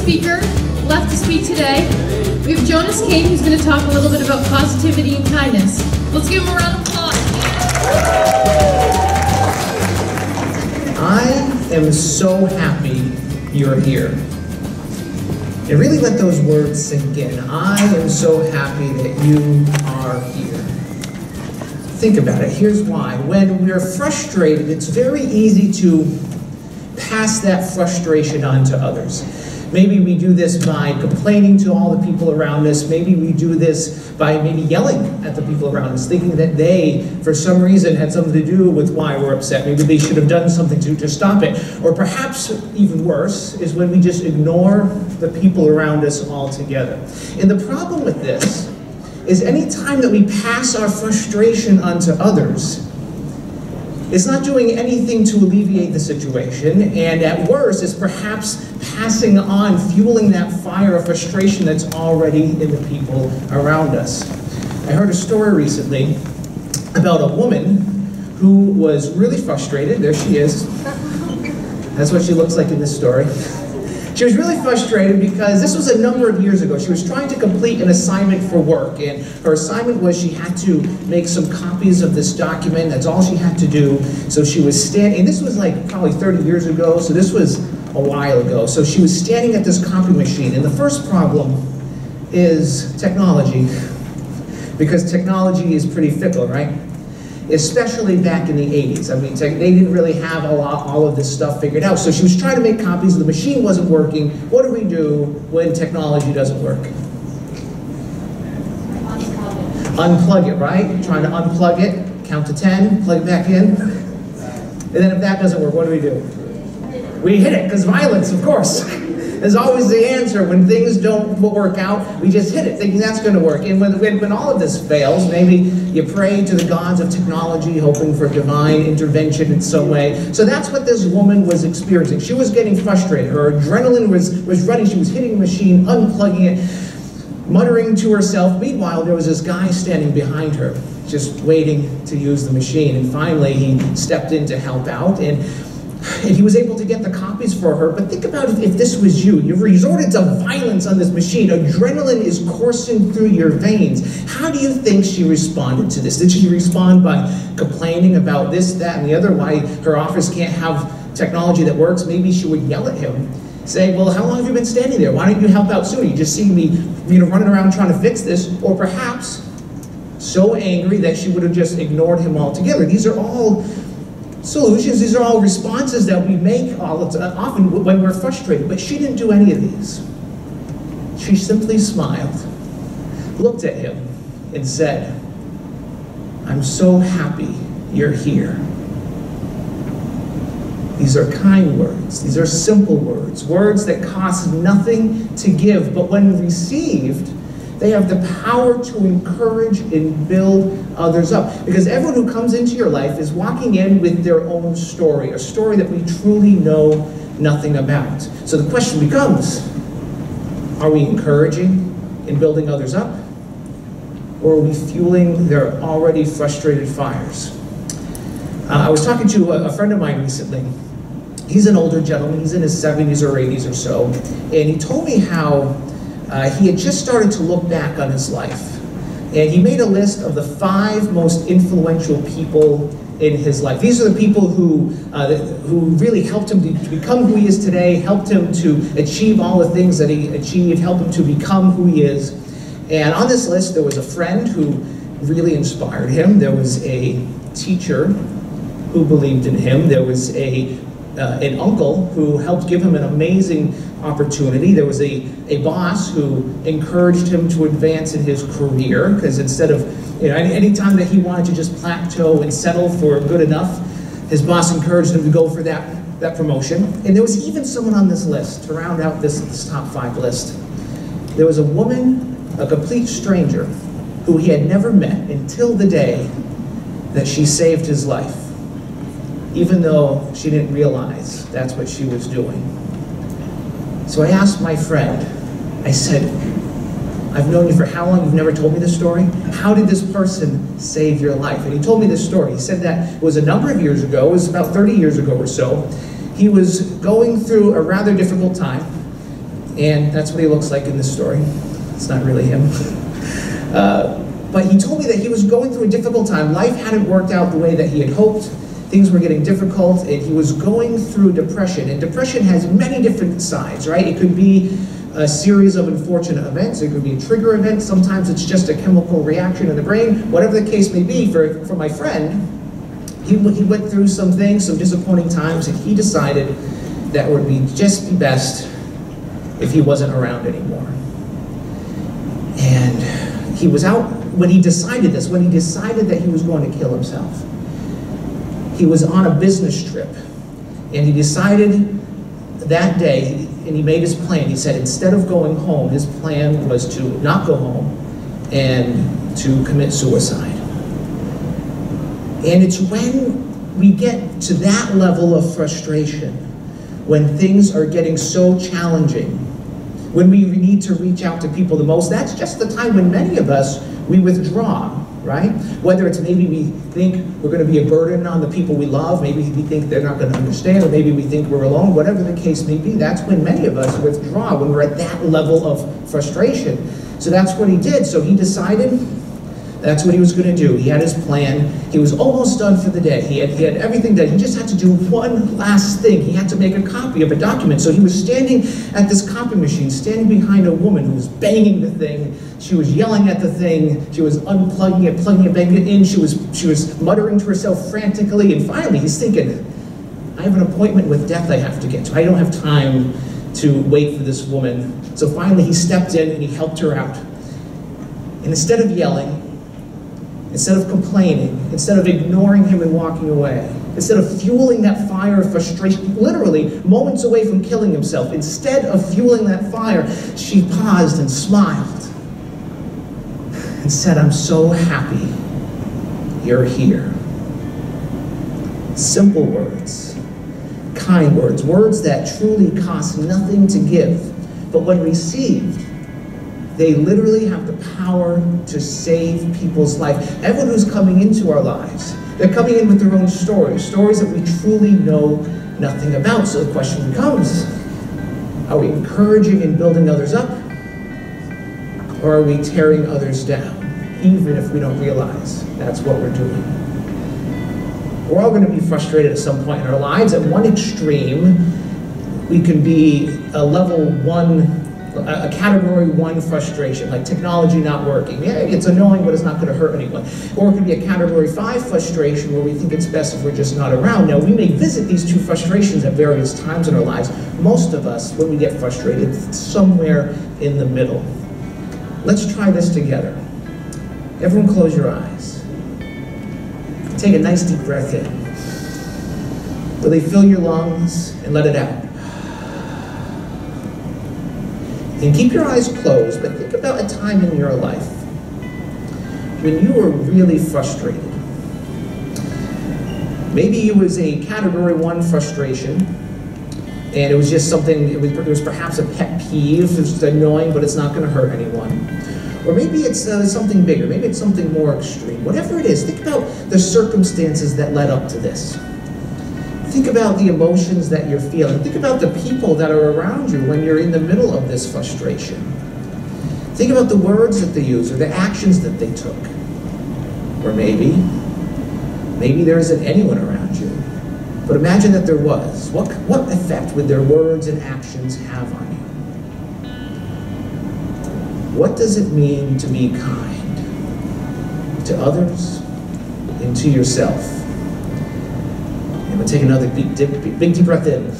speaker left to speak today. We have Jonas Cain, who's going to talk a little bit about positivity and kindness. Let's give him a round of applause. I am so happy you're here. And really let those words sink in. I am so happy that you are here. Think about it. Here's why. When we're frustrated, it's very easy to pass that frustration on to others. Maybe we do this by complaining to all the people around us. Maybe we do this by maybe yelling at the people around us, thinking that they, for some reason, had something to do with why we're upset. Maybe they should have done something to stop it. Or perhaps, even worse, is when we just ignore the people around us altogether. And the problem with this is any time that we pass our frustration onto others, it's not doing anything to alleviate the situation, and at worst, it's perhaps passing on, fueling that fire of frustration that's already in the people around us. I heard a story recently about a woman who was really frustrated. There she is. That's what she looks like in this story. She was really frustrated because this was a number of years ago. She was trying to complete an assignment for work, and her assignment was she had to make some copies of this document. That's all she had to do. So she was standing, and this was like probably 30 years ago, so this was a while ago. So she was standing at this copy machine, and the first problem is technology, because technology is pretty fickle, right? Especially back in the 80s. I mean, they didn't really have all of this stuff figured out. So she was trying to make copies, the machine wasn't working. What do we do when technology doesn't work? Unplug it, right? Trying to unplug it, count to 10, plug it back in. And then if that doesn't work, what do? We hit it, because violence, of course, is always the answer. When things don't work out, we just hit it, thinking that's going to work. And when all of this fails, maybe you pray to the gods of technology, hoping for divine intervention in some way. So that's what this woman was experiencing. She was getting frustrated. Her adrenaline was running. She was hitting the machine, unplugging it, muttering to herself. Meanwhile, there was this guy standing behind her, just waiting to use the machine. And finally, he stepped in to help out. And he was able to get the copies for her. But think about if this was you. You've resorted to violence on this machine. Adrenaline is coursing through your veins. How do you think she responded to this? Did she respond by complaining about this, that, and the other, why her office can't have technology that works? Maybe she would yell at him, say, well, how long have you been standing there? Why don't you help out sooner? You just see me running around trying to fix this. Or perhaps so angry that she would have just ignored him altogether. These are all solutions. These are all responses that we make often when we're frustrated. But she didn't do any of these. She simply smiled, looked at him, and said, I'm so happy you're here. These are kind words. These are simple words. Words that cost nothing to give, but when received, they have the power to encourage and build others up. Because everyone who comes into your life is walking in with their own story, a story that we truly know nothing about. So the question becomes, are we encouraging and building others up? Or are we fueling their already frustrated fires? I was talking to a friend of mine recently. He's an older gentleman. He's in his 70s or 80s or so. And he told me how he had just started to look back on his life. And he made a list of the 5 most influential people in his life. These are the people who really helped him to become who he is today, helped him to achieve all the things that he achieved, helped him to become who he is. And on this list, there was a friend who really inspired him. There was a teacher who believed in him. There was an uncle who helped give him an amazing opportunity. There was a boss who encouraged him to advance in his career, because instead of, any time that he wanted to just plateau and settle for good enough, his boss encouraged him to go for that promotion. And there was even someone on this list, to round out this top 5 list. There was a woman, a complete stranger, who he had never met until the day that she saved his life, even though she didn't realize that's what she was doing. So I asked my friend, I said, I've known you for how long? You've never told me this story? How did this person save your life? And he told me this story. He said that it was a number of years ago, it was about 30 years ago or so. He was going through a rather difficult time. And that's what he looks like in this story. It's not really him. But he told me that he was going through a difficult time. Life hadn't worked out the way that he had hoped. Things were getting difficult, and he was going through depression. And depression has many different sides, right? It could be a series of unfortunate events. It could be a trigger event. Sometimes it's just a chemical reaction in the brain. Whatever the case may be, for my friend, he went through some things, some disappointing times, and he decided that it would just be best if he wasn't around anymore. And he was out, when he decided that he was going to kill himself, he was on a business trip, and he decided that day, and he made his plan. He said instead of going home, his plan was to not go home and to commit suicide. And it's when we get to that level of frustration, when things are getting so challenging, when we need to reach out to people the most, that's just the time when many of us, we withdraw, right? Whether it's maybe we think we're going to be a burden on the people we love, maybe we think they're not going to understand, or maybe we think we're alone, whatever the case may be, that's when many of us withdraw, when we're at that level of frustration. So that's what he did. So he decided that's what he was going to do. He had his plan. He was almost done for the day. He had everything done. He just had to do one last thing. He had to make a copy of a document. So he was standing at this copy machine, standing behind a woman who was banging the thing. She was yelling at the thing. She was unplugging it, plugging it, banging it in. She was muttering to herself frantically. And finally, he's thinking, I have an appointment with death I have to get to. I don't have time to wait for this woman. So finally, he stepped in and he helped her out. And instead of yelling, instead of complaining, instead of ignoring him and walking away, instead of fueling that fire of frustration, literally moments away from killing himself, instead of fueling that fire, she paused and smiled and said, I'm so happy you're here. Simple words, kind words, words that truly cost nothing to give, but when received, they literally have the power to save people's life. Everyone who's coming into our lives, they're coming in with their own stories that we truly know nothing about. So the question becomes, are we encouraging and building others up? Or are we tearing others down, even if we don't realize that's what we're doing? We're all going to be frustrated at some point in our lives. At one extreme, we can be a level 1, a category 1 frustration, like technology not working. Yeah, it's annoying, but it's not going to hurt anyone. Or it could be a category 5 frustration where we think it's best if we're just not around. Now, we may visit these two frustrations at various times in our lives. Most of us, when we get frustrated, it's somewhere in the middle. Let's try this together. Everyone close your eyes. Take a nice deep breath in. Really fill your lungs and let it out. And keep your eyes closed, but think about a time in your life when you were really frustrated. Maybe it was a category 1 frustration, and it was just something, it was perhaps a pet peeve, it's annoying, but it's not going to hurt anyone. Or maybe it's something bigger, maybe it's something more extreme. Whatever it is, think about the circumstances that led up to this. Think about the emotions that you're feeling. Think about the people that are around you when you're in the middle of this frustration. Think about the words that they use or the actions that they took. Or maybe there isn't anyone around you. But imagine that there was. What effect would their words and actions have on you? What does it mean to be kind to others and to yourself? And we'll take another big deep breath in.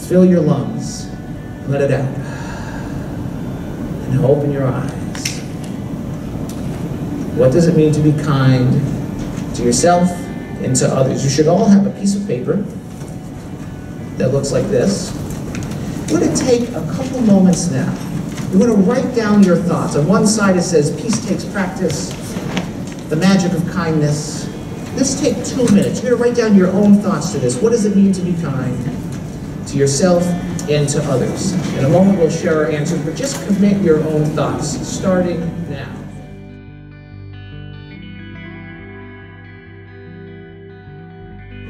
Fill your lungs. Let it out. And now open your eyes. What does it mean to be kind to yourself and to others? You should all have a piece of paper that looks like this. We're going to take a couple moments now. You're going to write down your thoughts. On one side it says, peace takes practice, the magic of kindness. Let's take 2 minutes. You're going to write down your own thoughts to this. What does it mean to be kind to yourself and to others? In a moment we'll share our answers, but just commit your own thoughts, starting now.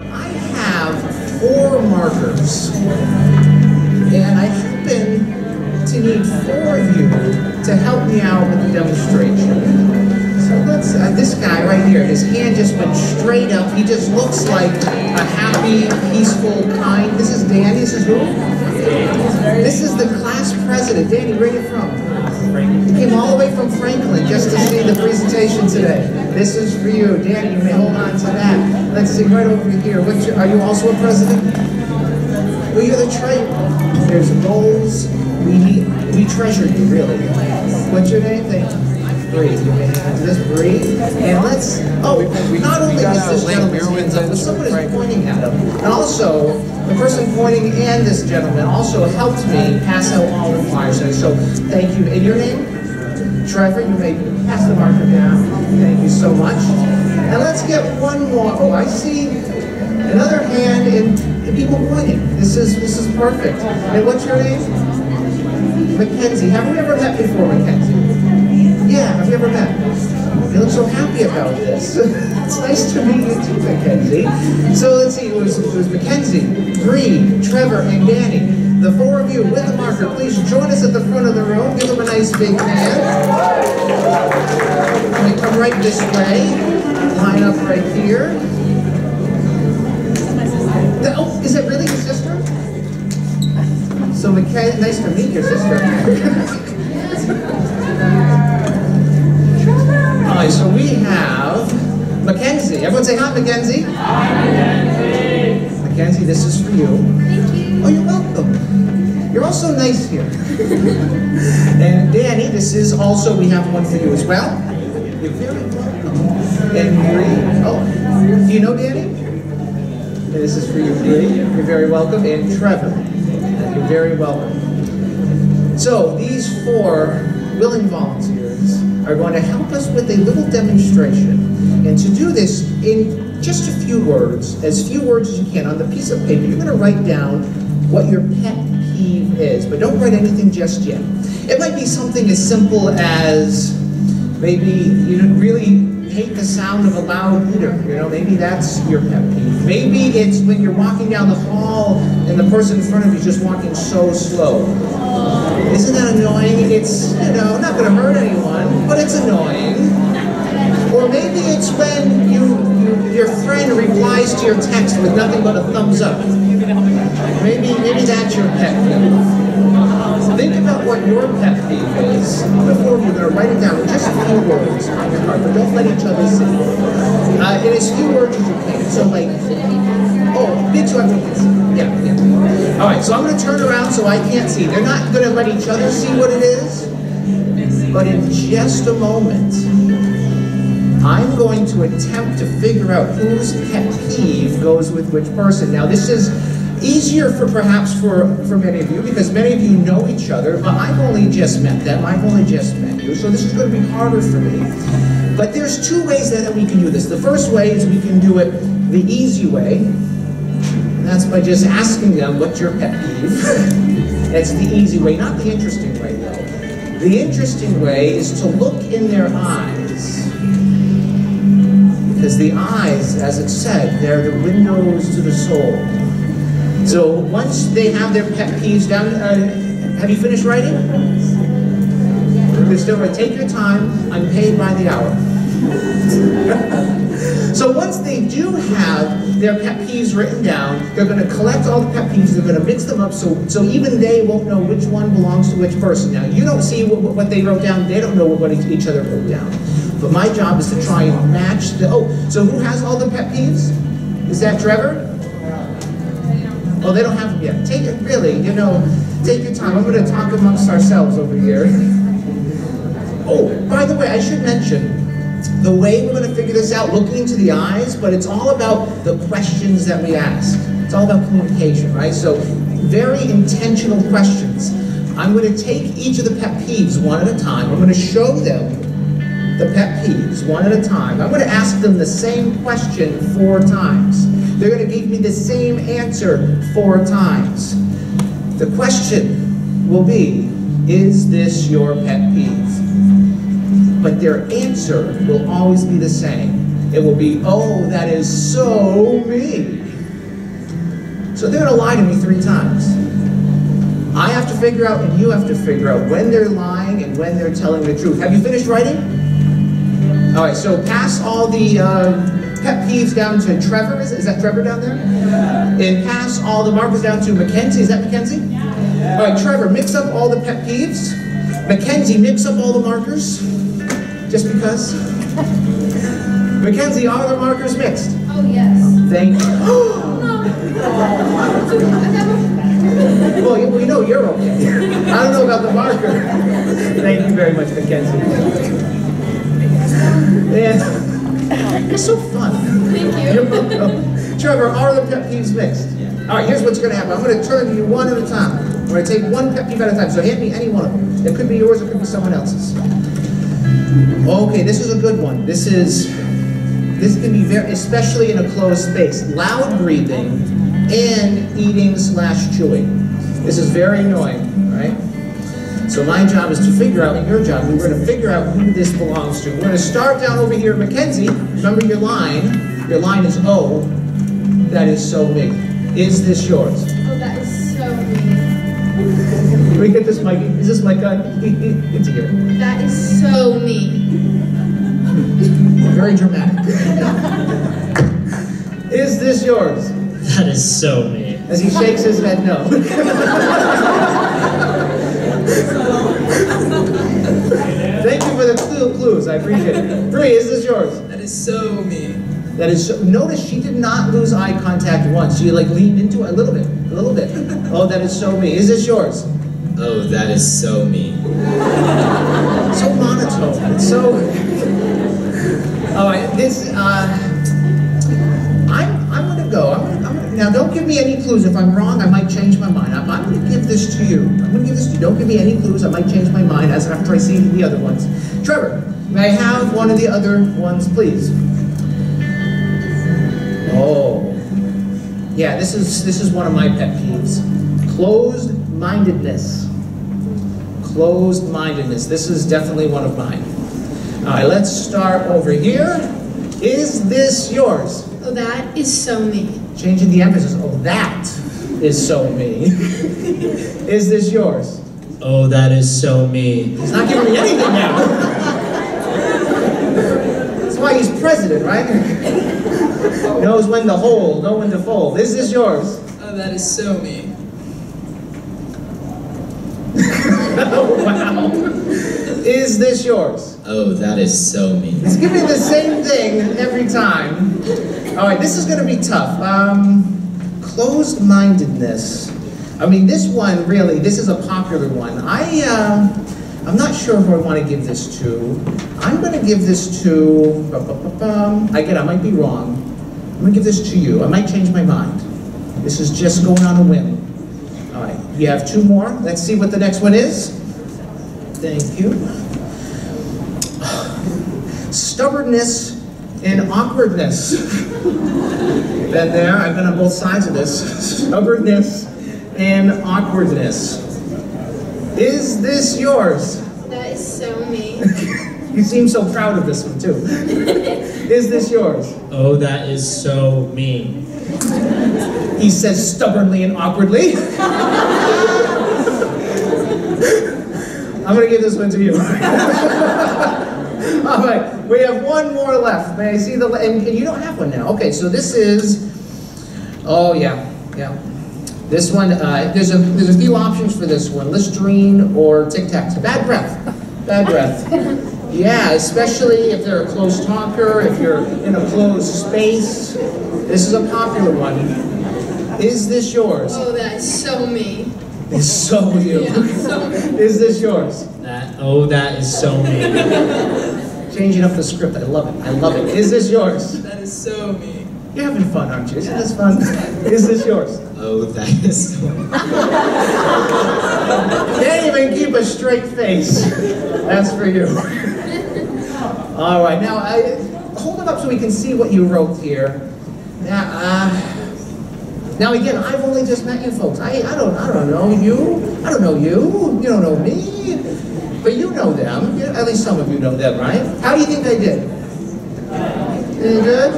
I have 4 markers, and I happen to need 4 of you to help me out with the demonstration. So let's, this guy right here, his hand just went straight up. He just looks like a happy, peaceful, kind. This is Danny. This is who? This is the class president. Danny, where are you from? He came all the way from Franklin just to see the presentation today. This is for you. Danny, you may hold on to that. Let's see, right over here. Are you also a president? Well, you're the treasurer. There's goals. We treasure you, really. What's your name? Thank you. Breathe. You may answer this. Breathe. And let's, not only is this gentleman's hands up, but someone is pointing at him. And also, the person pointing and this gentleman also helped me pass out all the flyers. So thank you. And your name? Trevor, you may pass the marker down. Thank you so much. And let's get one more. Oh, I see another hand and people pointing. This is perfect. And what's your name? Mackenzie. Have we ever met before, Mackenzie? Yeah, have you ever met? You look so happy about this. It's nice to meet you too, Mackenzie. So let's see, it was Mackenzie, Bree, Trevor, and Danny. The 4 of you with the marker, please join us at the front of the room. Give them a nice big hand. And come right this way. Line up right here. Oh, is it really your sister? So Mackenzie, nice to meet your sister. Alright, so we have Mackenzie. Everyone say hi, Mackenzie. Hi, Mackenzie. Mackenzie, this is for you. Thank you. Oh, you're welcome. You're also nice here. And Danny, this is also, we have one for you as well. You're very welcome. And Bree, oh, do you know Danny? And this is for you, Bree. You're very welcome. And Trevor, you're very welcome. So, these 4 willing volunteers are going to help us with a little demonstration. And to do this in just a few words, as few words as you can, on the piece of paper, you're going to write down what your pet peeve is, but don't write anything just yet. It might be something as simple as maybe you really hate the sound of a loud heater. You know, maybe that's your pet peeve. Maybe it's when you're walking down the hall and the person in front of you is just walking so slow. Isn't that annoying? It's, you know, not going to hurt anyone, but it's annoying. Or maybe it's when your friend replies to your text with nothing but a thumbs up. Maybe that's your pet peeve. Think about what your pet peeve is before you're going to write it down in just a few words on your heart, but don't let each other see. In as few words as you can. So like, oh, big so everyone can see. Yeah. All right, so I'm going to turn around so I can't see. They're not going to let each other see what it is, but in just a moment, I'm going to attempt to figure out whose pet peeve goes with which person. Now, this is easier perhaps for many of you, because many of you know each other, but I've only just met them. I've only just met you, so this is going to be harder for me. But there's 2 ways that we can do this. The first way is we can do it the easy way. That's by just asking them, what's your pet peeve? That's the easy way, not the interesting way, though. The interesting way is to look in their eyes. Because the eyes, as it said, they're the windows to the soul. So once they have their pet peeves down, have you finished writing? You're still right. Take your time. I'm paid by the hour. So once they do have their pet peeves written down, they're going to collect all the pet peeves, they're going to mix them up so even they won't know which one belongs to which person. Now, you don't see what they wrote down, they don't know what each other wrote down. But my job is to try and match the, so who has all the pet peeves? Is that Trevor? Oh, they don't have them yet. Take it, really, you know, take your time. I'm going to talk amongst ourselves over here. Oh, by the way, I should mention, the way we're going to figure this out, looking into the eyes, but it's all about the questions that we ask. It's all about communication, right? So, very intentional questions. I'm going to take each of the pet peeves one at a time. I'm going to show them the pet peeves one at a time. I'm going to ask them the same question 4 times. They're going to give me the same answer 4 times. The question will be, is this your pet peeve? But their answer will always be the same. It will be, oh, that is so me. So they're going to lie to me 3 times. I have to figure out, and you have to figure out when they're lying and when they're telling the truth. Have you finished writing? All right, so pass all the pet peeves down to Trevor. Is that Trevor down there? And pass all the markers down to Mackenzie. Is that Mackenzie? All right, Trevor, mix up all the pet peeves. Mackenzie, mix up all the markers. Just because. Mackenzie, are the markers mixed? Oh, yes. Thank you. Well, you know you're okay. I don't know about the marker. Thank you very much, Mackenzie. And you're so fun. Thank you. You're welcome. Trevor, are the pet peeves mixed? All right, here's what's going to happen. I'm going to turn to you one at a time. I'm going to take one pet peeve at a time. So hand me any one of them. It could be yours, it could be someone else's. Okay, this is a good one. This can be very, especially in a closed space. Loud breathing and eating/chewing. This is very annoying, right? So my job is to figure out, and your job, we're going to figure out who this belongs to. We're going to start down over here. Mackenzie, remember your line. Your line is, oh, that is so me. Is this yours? Oh, that is so me. Can we get this mic? Is this mic on? It's here. That is so me. Very dramatic. Is this yours? That is so me. As he shakes his head, no. Thank you for the clues. I appreciate it. Bree, is this yours? That is so me. That is so. Notice she did not lose eye contact once. She like leaned into it a little bit. Oh, that is so me. Is this yours? Oh, that is so me. So monotone. It's so. All right. This. I'm gonna go. Now, don't give me any clues. If I'm wrong, I might change my mind. I'm going to give this to you. Don't give me any clues. I might change my mind after I see the other ones. Trevor, may I have one of the other ones, please? Oh. Yeah, this is one of my pet peeves. Closed-mindedness. Closed-mindedness. This is definitely one of mine. All right, let's start over here. Is this yours? Oh, that is so me. Changing the emphasis. Oh, that is so me. Is this yours? Oh, that is so me. He's not giving me anything now. That's why he's president, right? Knows when to hold, know when to fold. Is this yours? Oh, that is so me. Oh, wow. Is this yours? Oh, that is so me. He's giving the same thing every time. All right, this is going to be tough. Closed-mindedness. I mean, this one, really, this is a popular one. I'm not sure who I want to give this to. I'm going to give this to, again, I might be wrong. I'm going to give this to you. I might change my mind. This is just going on a whim. All right, you have two more. Let's see what the next one is. Thank you. Stubbornness and awkwardness. Been there, I've been on both sides of this. Stubbornness and awkwardness. Is this yours? That is so me. You seem so proud of this one too. Is this yours? Oh, that is so me. He says stubbornly and awkwardly. I'm going to give this one to you. All right, we have one more left. May I see the, and you don't have one now. Okay, so this is, oh yeah. This one, there's a few options for this one. Listerine or Tic Tacs. Bad breath. Yeah, especially if they're a close talker, if you're in a closed space. This is a popular one. Is this yours? Oh, that is so me. It's so you. Yeah, so me. Is this yours? That is so me. Changing up the script. I love it. Is this yours? That is so me. You're having fun, aren't you? Isn't this fun? Is this yours? Oh, that is so me. Can't even keep a straight face. That's for you. All right, now hold it up so we can see what you wrote here. Now again, I've only just met you folks. I don't know you. I don't know you. You don't know me. But you know them. At least some of you know them, right? How do you think they did? Any good?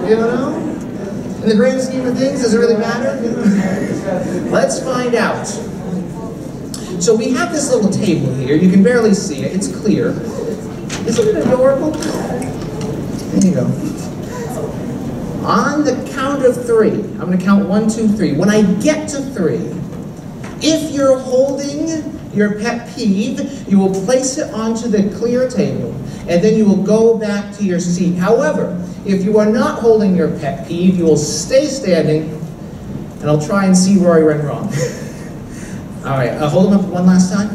You don't know? In the grand scheme of things, does it really matter? Let's find out. So we have this little table here. You can barely see it. It's clear. Isn't it adorable? There you go. On the count of 3, I'm going to count 1, 2, 3. When I get to 3, if you're holding your pet peeve, you will place it onto the clear table, and then you will go back to your seat. However, if you are not holding your pet peeve, you will stay standing, and I'll try and see where I went wrong. All right, hold them up one last time.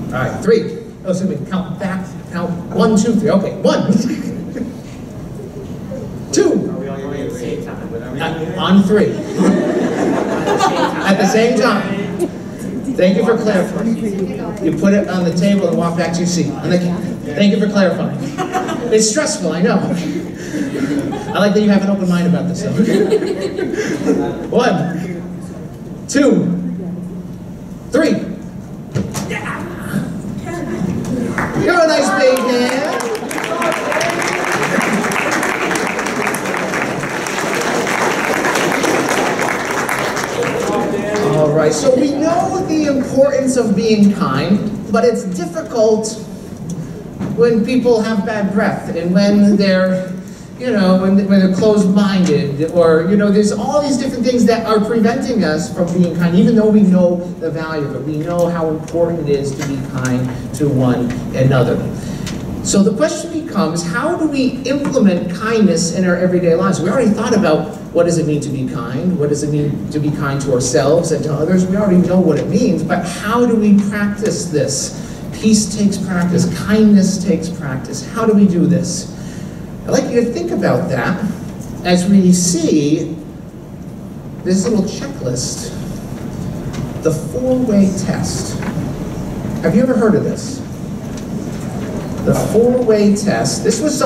All right, 3. Oh, so we count back, count 1, 2, 3. Okay, 1. 2. Are we all going at the same time? On 3. At the same time. Thank you for clarifying. You put it on the table and walk back to your seat. Thank you for clarifying. It's stressful, I know. I like that you have an open mind about this though. 1, 2, 3. You're a nice big hand. All right, so we know the importance of being kind, but it's difficult when people have bad breath and when they're, when they're closed-minded, or, there's all these different things that are preventing us from being kind, even though we know the value of it. We know how important it is to be kind to one another. So the question becomes, how do we implement kindness in our everyday lives? We already thought about what does it mean to be kind? What does it mean to be kind to ourselves and to others? We already know what it means, but how do we practice this? Peace takes practice, kindness takes practice. How do we do this? I'd like you to think about that as we see this little checklist, the 4-way test. Have you ever heard of this? The 4-way test. This is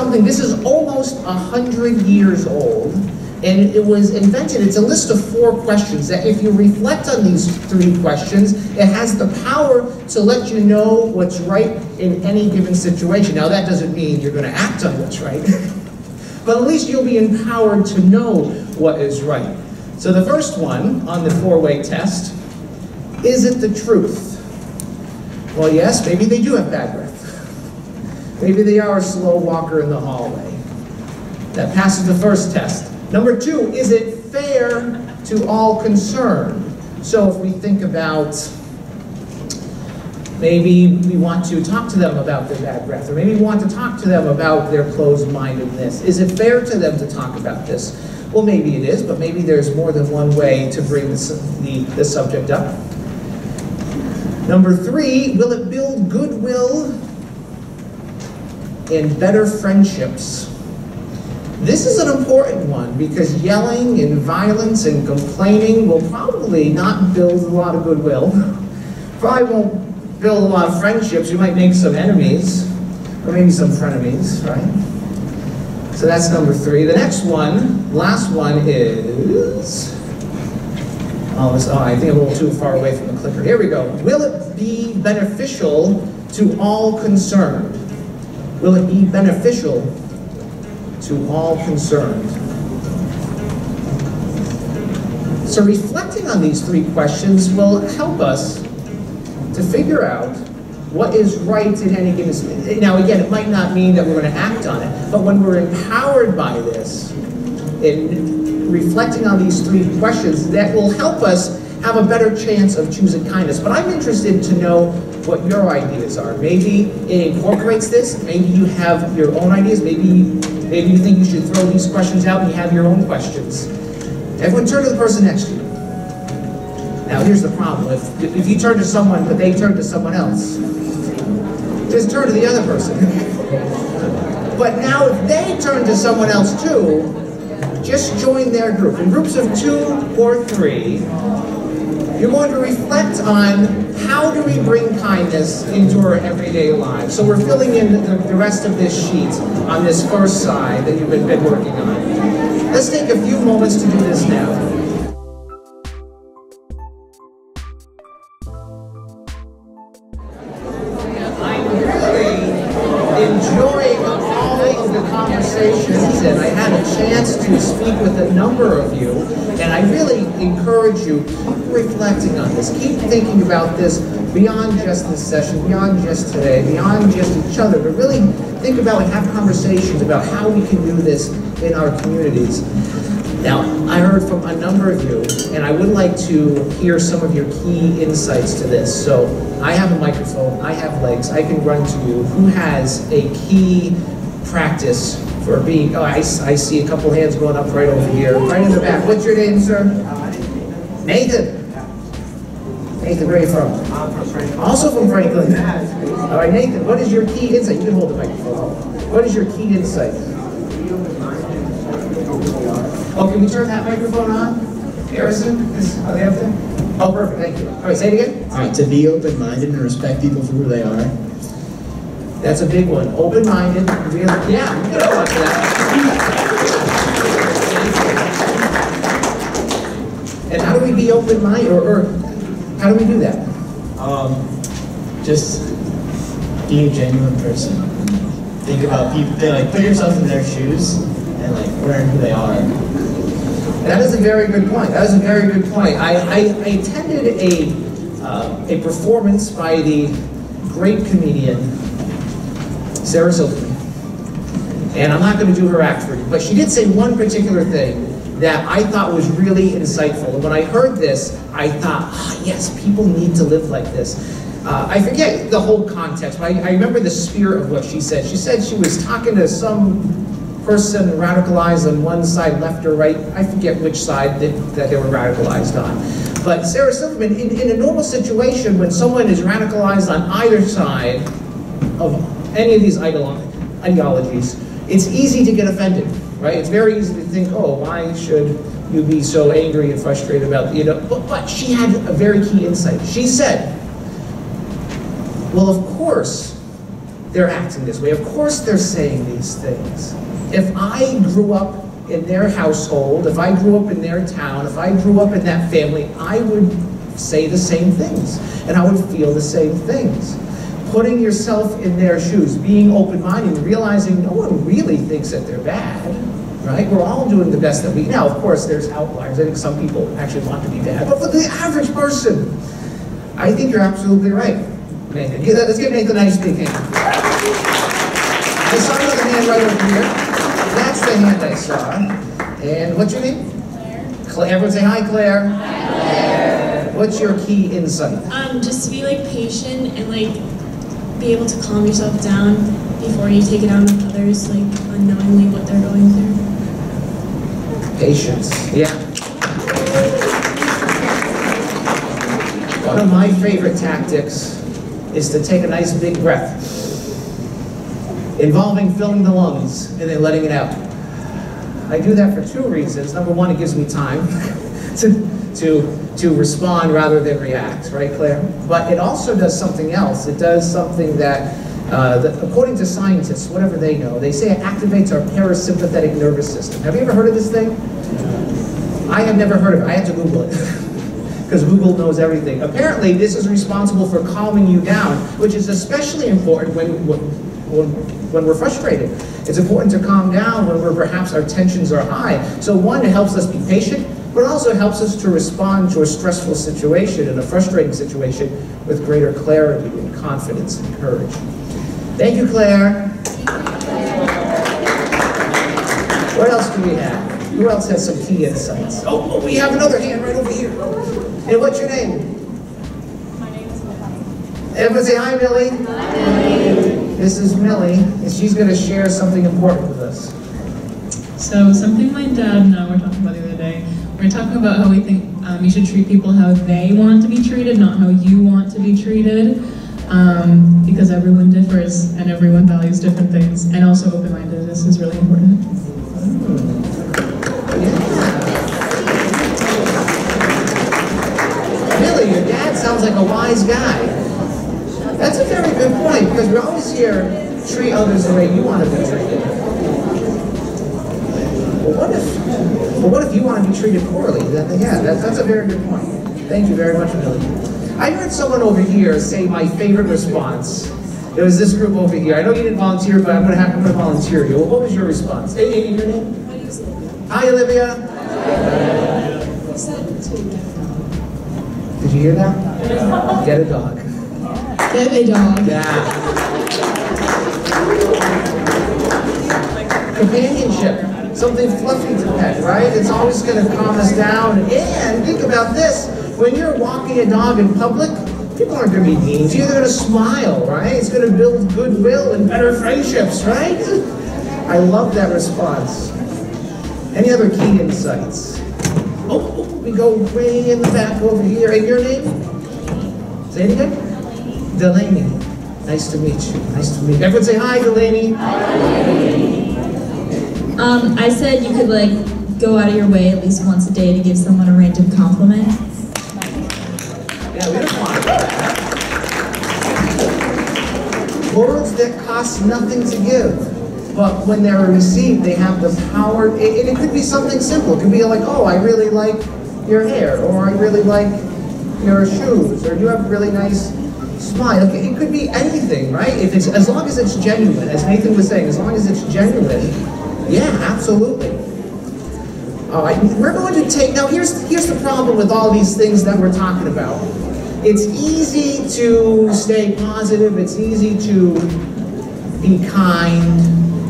almost 100 years old, and it was invented. It's a list of 4 questions that if you reflect on these 3 questions, it has the power to let you know what's right in any given situation. Now that doesn't mean you're going to act on what's right, but at least you'll be empowered to know what is right. So the first one on the 4-way test, is it the truth? Well, yes, maybe they do have bad breath. Maybe they are a slow walker in the hallway. That passes the first test. Number 2, is it fair to all concerned? So if we think about, maybe we want to talk to them about their bad breath, or maybe we want to talk to them about their closed-mindedness. Is it fair to them to talk about this? Well, maybe it is, but maybe there's more than one way to bring the subject up. Number 3, will it build goodwill and better friendships? This is an important one because yelling and violence and complaining will probably not build a lot of goodwill. Probably won't build a lot of friendships. You might make some enemies, or maybe some frenemies, right? So that's number 3. The next one, last one is, I think I'm a little too far away from the clicker. Here we go. Will it be beneficial to all concerned? Will it be beneficial to all concerned? So reflecting on these 3 questions will help us to figure out what is right in any given situation. Now again, it might not mean that we're going to act on it, but when we're empowered by this, in reflecting on these 3 questions, that will help us have a better chance of choosing kindness. But I'm interested to know what your ideas are. Maybe it incorporates this, maybe you have your own ideas, maybe you think you should throw these questions out and you have your own questions. Everyone turn to the person next to you. Now here's the problem. If you turn to someone but they turn to someone else, just turn to the other person. But now if they turn to someone else too, just join their group. In groups of 2 or 3, you're going to reflect on how do we bring kindness into our everyday lives. So we're filling in the rest of this sheet on this first side that you've been working on. Let's take a few moments to do this now. I'm really enjoying all of the conversations London, I had a chance to speak with a number of you, and I really encourage you, keep reflecting on this, keep thinking about this beyond just this session, beyond just today, beyond just each other, but really think about and have conversations about how we can do this in our communities. Now, I heard from a number of you, and I would like to hear some of your key insights to this. So I have a microphone, I have legs, I can run to you. Who has a key practice for being, oh, I see a couple hands going up right over here, right in the back. What's your name, sir? Nathan. Nathan, where are you from? I'm from Franklin. Also from Franklin. All right, Nathan, what is your key insight? You can hold the microphone. What is your key insight? Oh, can we turn that microphone on? Harrison, are they up there? Oh, perfect, thank you. All right, say it again. All right, to be open-minded and respect people for who they are. That's a big one. Open-minded, yeah, we can all watch that. And how do we be open-minded, or how do we do that? Just be a genuine person. Think about people, put yourself in their shoes and learn who they are. That is a very good point. That is a very good point. I attended a performance by the great comedian Sarah Silverman, and I'm not going to do her act for you, but she did say one particular thing that I thought was really insightful. And when I heard this, I thought, yes, people need to live like this. I forget the whole context, but I remember the spirit of what she said. She said she was talking to some person radicalized on one side, left or right. I forget which side that they were radicalized on. But Sarah Silverman, in a normal situation, when someone is radicalized on either side of any of these ideologies, it's easy to get offended, right? It's very easy to think, oh, why should you be so angry and frustrated about, but she had a very key insight. She said, well, of course they're acting this way. Of course they're saying these things. If I grew up in their household, if I grew up in their town, if I grew up in that family, I would say the same things, and I would feel the same things. Putting yourself in their shoes, being open-minded, realizing no one really thinks that they're bad, right? We're all doing the best that we can. Now, of course, there's outliers. I think some people actually want to be bad, but for the average person, I think you're absolutely right, Nathan. Let's give Nathan a nice big hand. I saw another hand right over here. That's the hand I saw. And what's your name? Claire. Everyone say hi, Claire. Hi, Claire. What's your key insight? Just to be patient and be able to calm yourself down before you take it out on others, unknowingly what they're going through. Patience. Yeah. One of my favorite tactics is to take a nice big breath, involving filling the lungs and then letting it out. I do that for two reasons. Number one, it gives me time to respond rather than react, right, Claire? But it also does something else. It does something that, according to scientists, whatever they know, they say it activates our parasympathetic nervous system. Have you ever heard of this thing? I have never heard of it. I had to Google it. Because Google knows everything. Apparently, this is responsible for calming you down, which is especially important when we're frustrated. It's important to calm down when perhaps our tensions are high. So one, it helps us be patient, but it also helps us to respond to a stressful situation and a frustrating situation with greater clarity and confidence and courage. Thank you, Claire. What else do we have? Who else has some key insights? Oh, we have another hand right over here. And what's your name? My name is Millie. Everyone say hi, Millie. Hi, Millie. This is Millie, and she's going to share something important with us. So something my dad and I were talking about the other day. We were talking about how we think you should treat people how they want to be treated, not how you want to be treated, because everyone differs and everyone values different things, and also open-mindedness is really important. Millie, your dad sounds like a wise guy. That's a very good point, because we always hear, treat others the way you want to be treated. Well, what if you want to be treated poorly? Then, yeah, that's a very good point. Thank you very much, Millie. I heard someone over here say my favorite response. It was this group over here. I know you didn't volunteer, but I'm gonna volunteer you. What was your response? Hey, your name? Hi, Olivia. Did you hear that? Get a dog. Get a dog. Yeah. Companionship. Something fluffy to pet, right? It's always going to calm us down. And think about this. When you're walking a dog in public, people aren't going to be mean to you. They're going to smile, right? It's going to build goodwill and better friendships, right? I love that response. Any other key insights? Oh, we go way in the back over here. And your name? Say it again? Delaney. Nice to meet you. Nice to meet you. Everyone say hi, Delaney. I said you could like go out of your way at least once a day to give someone a random compliment. Yeah, we don't want that. Words that cost nothing to give, but when they're received, they have the power. And it could be something simple. It could be like, oh, I really like your hair, or I really like your shoes, or you have a really nice smile. It could be anything, right? If it's, as long as it's genuine, as Nathan was saying, as long as it's genuine. Yeah, absolutely. All right, we're going to take, now here's the problem with all these things that we're talking about. It's easy to stay positive, it's easy to be kind,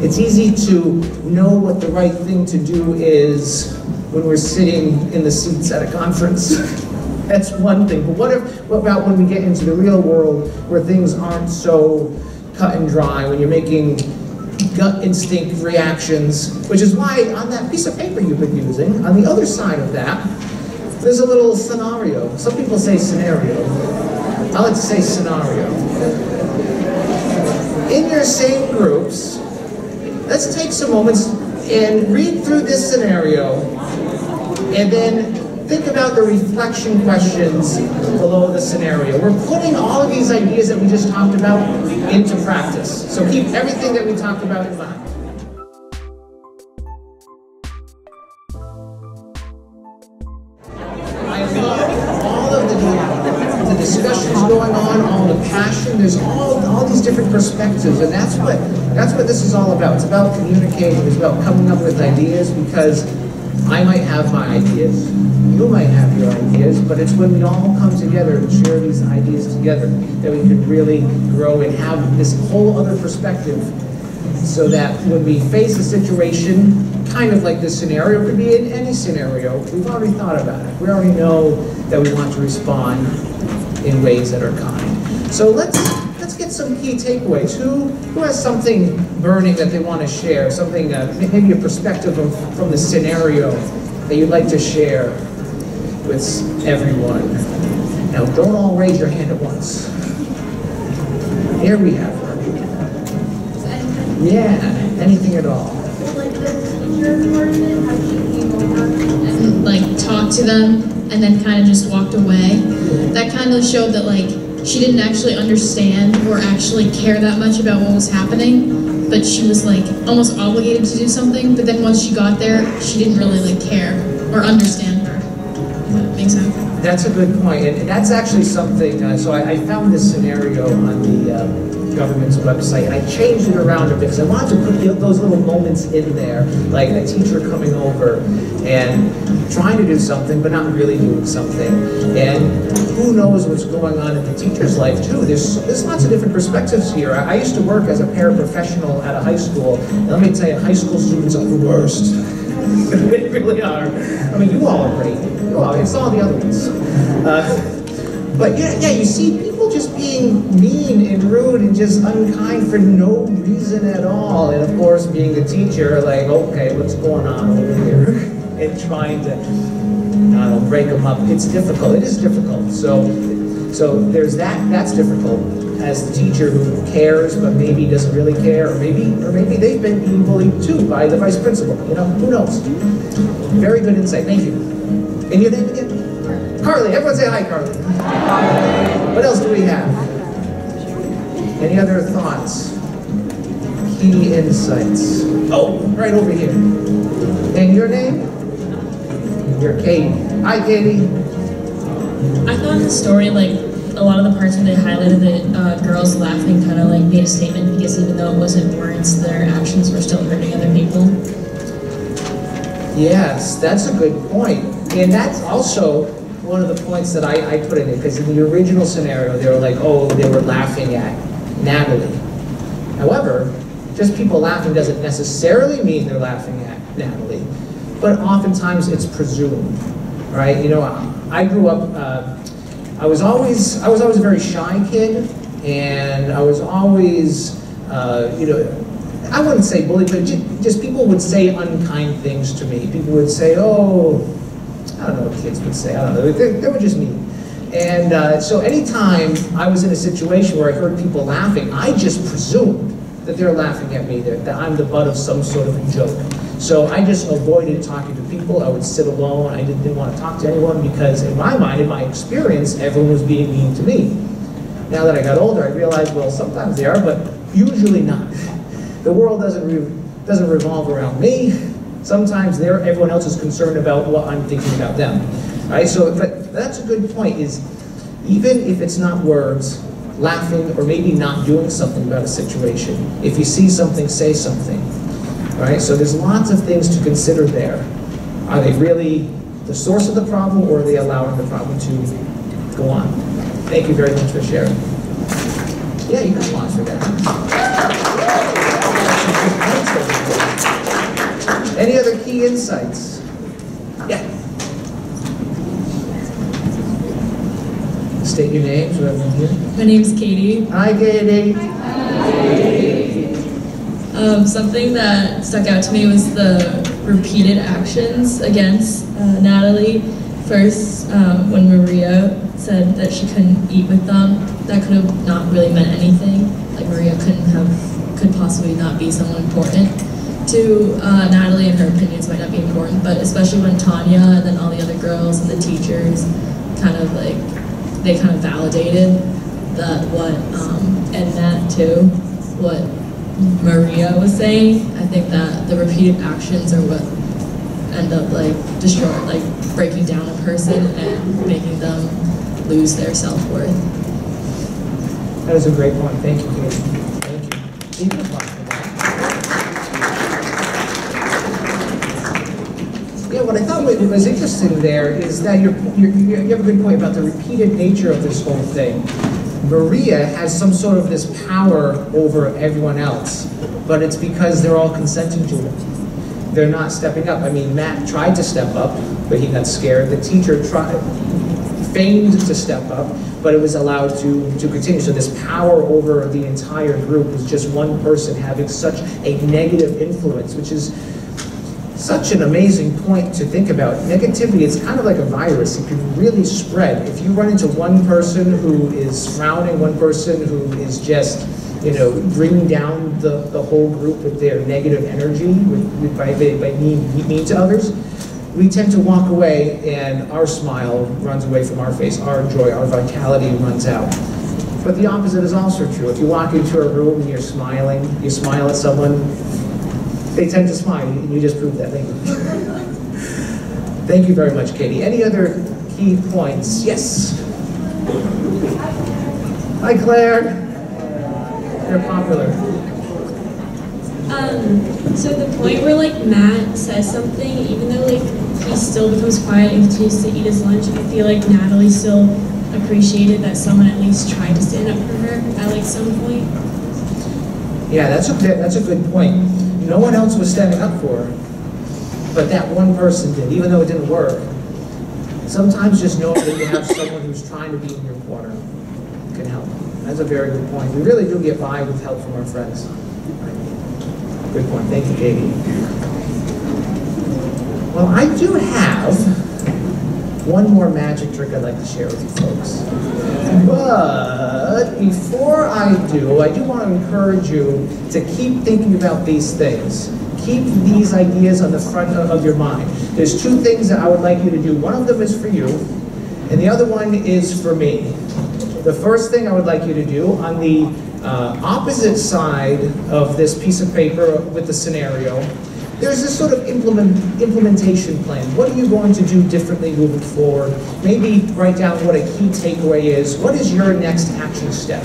it's easy to know what the right thing to do is when we're sitting in the seats at a conference. That's one thing, but what about when we get into the real world where things aren't so cut and dry, when you're making gut instinct reactions, which is why on that piece of paper you've been using, on the other side of that, there's a little scenario. Some people say scenario. I like to say scenario. In your same groups, let's take some moments and read through this scenario, and then think about the reflection questions below the scenario. We're putting all of these ideas that we just talked about into practice. So keep everything that we talked about in mind. I love all of the discussions going on, all the passion. There's all these different perspectives, and that's what this is all about. It's about communicating. It's about coming up with ideas, because I might have my ideas, you might have your ideas, but it's when we all come together and share these ideas together that we can really grow and have this whole other perspective, so that when we face a situation, kind of like this scenario, it could be in any scenario, we've already thought about it. We already know that we want to respond in ways that are kind. So let's get some key takeaways. Who has something burning that they want to share? Something, maybe a perspective from the scenario that you'd like to share with everyone. Now, don't all raise your hand at once. Here we have her. Yeah, anything at all. Like the teacher part of it, how she came over And like talked to them and then kind of just walked away. That kind of showed that like she didn't actually understand or actually care that much about what was happening, but she was like almost obligated to do something. But then once she got there, she didn't really like care or understand her. Does that make sense? That's a good point, and that's actually something, so I found this scenario on the government's website, and I changed it around a bit, because I wanted to put those little moments in there, like a teacher coming over and trying to do something, but not really doing something, and who knows what's going on in the teacher's life, too. There's lots of different perspectives here. I used to work as a paraprofessional at a high school, and let me tell you, high school students are the worst. They really are. I mean, you all are great. It's all the other ones. But yeah, you see people just being mean and rude and just unkind for no reason at all. And of course, being a teacher, like, okay, what's going on over here? And trying to, I don't know, break them up. It's difficult. It is difficult. So there's that. That's difficult. As the teacher who cares but maybe doesn't really care, or maybe they've been being bullied too by the vice principal. You know, who knows? Very good insight. Thank you. And your name again? Carly. Everyone say hi, Carly. Hi. What else do we have? Any other thoughts? Key insights. Oh, right over here. And your name? You're Katie. Hi, Katie. I thought in the story, like a lot of the parts where they highlighted the girls laughing kind of like made a statement, because even though it wasn't words, their actions were still hurting other people. Yes, that's a good point. And that's also one of the points that I put in it, because in the original scenario, they were like, oh, they were laughing at Natalie. However, just people laughing doesn't necessarily mean they're laughing at Natalie, but oftentimes it's presumed, right? You know, I grew up, I was always a very shy kid, and I was always, you know, I wouldn't say bullied, but just people would say unkind things to me. People would say, oh, I don't know what kids would say, I don't know, they were just mean. And so anytime I was in a situation where I heard people laughing, I just presumed that they're laughing at me, that I'm the butt of some sort of a joke. So I just avoided talking to people. I would sit alone. I didn't want to talk to anyone, because in my mind, in my experience, everyone was being mean to me. Now that I got older, I realized, well, sometimes they are, but usually not. The world doesn't revolve around me. Sometimes everyone else is concerned about what I'm thinking about them. Right? So, but that's a good point, is even if it's not words, laughing or maybe not doing something about a situation. If you see something, say something. Right? So there's lots of things to consider there. Are they really the source of the problem, or are they allowing the problem to go on? Thank you very much for sharing. Yeah, you can applause for that. Any other key insights? Yeah. State your names, whoever here. My name's Katie. Hi, Katie. Something that stuck out to me was the repeated actions against Natalie. First, when Maria said that she couldn't eat with them, that could have not really meant anything. Like, Maria could possibly not be someone important to Natalie, and her opinions might not be important, but especially when Tanya and then all the other girls and the teachers kind of like, they kind of validated that what, and that too, what Maria was saying. I think that the repeated actions are what end up like destroying, like breaking down a person and making them lose their self-worth. That is a great point. Thank you, Katie. Thank you. Even applause for that. Yeah, what I thought was interesting there is that you have a good point about the repeated nature of this whole thing. Maria has some sort of this power over everyone else, but it's because they're all consenting to it. They're not stepping up. I mean, Matt tried to step up, but he got scared. The teacher feigned to step up, but it was allowed to continue. So this power over the entire group was just one person having such a negative influence, which is such an amazing point to think about. Negativity, it's kind of like a virus. It can really spread. If you run into one person who is frowning, one person who is just, you know, bringing down the whole group with their negative energy, by being mean to others, we tend to walk away and our smile runs away from our face, our joy, our vitality runs out. But the opposite is also true. If you walk into a room and you're smiling, you smile at someone, they tend to smile, and you just proved that. Thank you. Thank you very much, Katie. Any other key points? Yes? Hi, Claire. They're popular. So the point where like Matt says something, even though like he still becomes quiet and continues to eat his lunch, I feel like Natalie still appreciated that someone at least tried to stand up for her at like some point. Yeah, that's a good point. No one else was standing up for her, but that one person did, even though it didn't work. Sometimes just know that you have someone who's trying to be in your corner can help. That's a very good point. We really do get by with help from our friends. Good point. Thank you, Katie. Well, I do have one more magic trick I'd like to share with you folks. But before I do want to encourage you to keep thinking about these things. Keep these ideas on the front of your mind. There's two things that I would like you to do. One of them is for you, and the other one is for me. The first thing I would like you to do, on the opposite side of this piece of paper with the scenario, there's this sort of implementation plan. What are you going to do differently moving forward? Maybe write down what a key takeaway is. What is your next action step?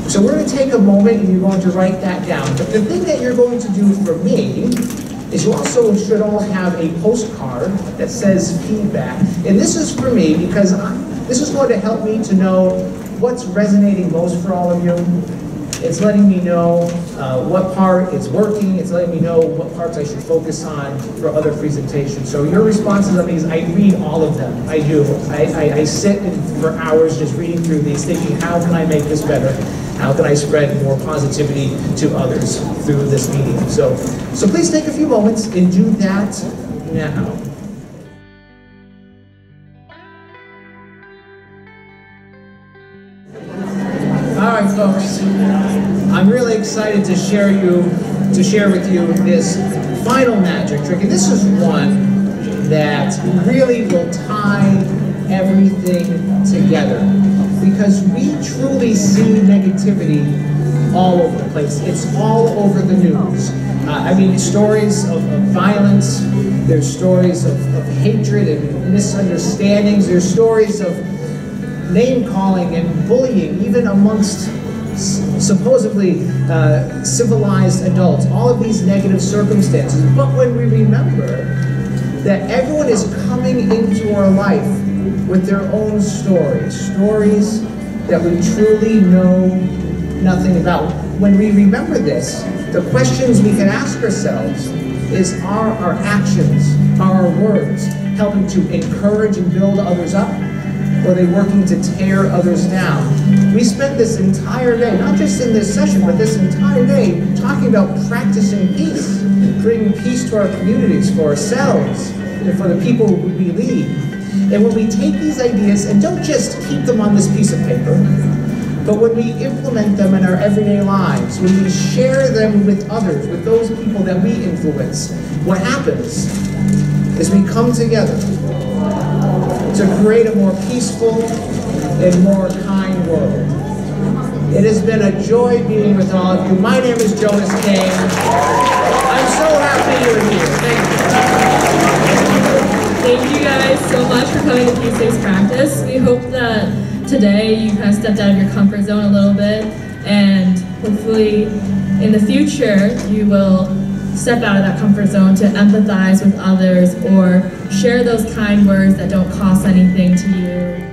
So we're going to take a moment and you're going to write that down. But the thing that you're going to do for me is you also should all have a postcard that says feedback. And this is for me because this is going to help me to know what's resonating most for all of you. It's letting me know what part is working. It's letting me know what parts I should focus on for other presentations. So your responses on these, I read all of them. I do. I sit for hours just reading through these, thinking, how can I make this better? How can I spread more positivity to others through this meeting? So please take a few moments and do that now. All right, folks, I'm really excited to share with you this final magic trick, and this is one that really will tie everything together, because we truly see negativity all over the place. It's all over the news. I mean, stories of violence, there's stories of hatred and misunderstandings, there's stories of name-calling and bullying, even amongst supposedly civilized adults, all of these negative circumstances. But when we remember that everyone is coming into our life with their own stories that we truly know nothing about, when we remember this, the questions we can ask ourselves is, are our actions, are our words helping to encourage and build others up? Or are they working to tear others down? We spent this entire day, not just in this session, but this entire day, talking about practicing peace, bringing peace to our communities, for ourselves, and for the people who we lead. And when we take these ideas and don't just keep them on this piece of paper, but when we implement them in our everyday lives, when we share them with others, with those people that we influence, what happens is we come together to create a more peaceful and more kind world. It has been a joy being with all of you. My name is Jonas Cain. I'm so happy you're here. Thank you guys so much for coming to Peace Days practice. We hope that today you kind of stepped out of your comfort zone a little bit, and hopefully in the future you will step out of that comfort zone to empathize with others or share those kind words that don't cost anything to you.